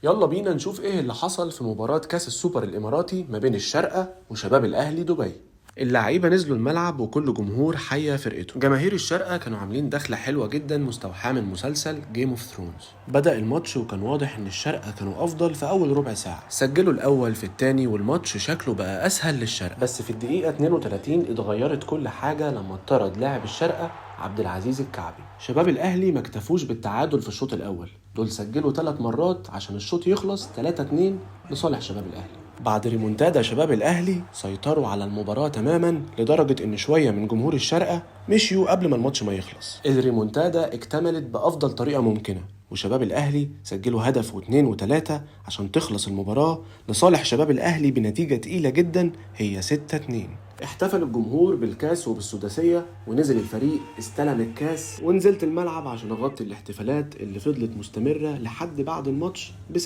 يلا بينا نشوف ايه اللي حصل في مباراة كاس السوبر الاماراتي ما بين الشارقة وشباب الاهلي دبي. اللعيبة نزلوا الملعب وكل جمهور حيا فرقته. جماهير الشارقة كانوا عاملين دخلة حلوة جدا مستوحاة من مسلسل جيم اوف ثرونز. بدأ الماتش وكان واضح ان الشارقة كانوا افضل في اول ربع ساعة، سجلوا الاول في التاني والماتش شكله بقى اسهل للشارقة. بس في الدقيقة 32 اتغيرت كل حاجة لما اتطرد لاعب الشارقة عبد العزيز الكعبي. شباب الاهلي ما اكتفوش بالتعادل في الشوط الاول، دول سجلوا 3 مرات عشان الشوط يخلص 3-2 لصالح شباب الاهلي. بعد ريمونتادا شباب الاهلي سيطروا على المباراة تماما، لدرجة ان شوية من جمهور الشارقة مشيوا قبل ما الماتش ما يخلص. الريمونتادا اكتملت بافضل طريقة ممكنة، وشباب الاهلي سجلوا هدف واثنين وثلاثة عشان تخلص المباراة لصالح شباب الاهلي بنتيجة تقيلة جدا هي 6-2. احتفل الجمهور بالكاس وبالسداسية، ونزل الفريق استلم الكاس، ونزلت الملعب عشان اغطي الاحتفالات اللي فضلت مستمرة لحد بعد الماتش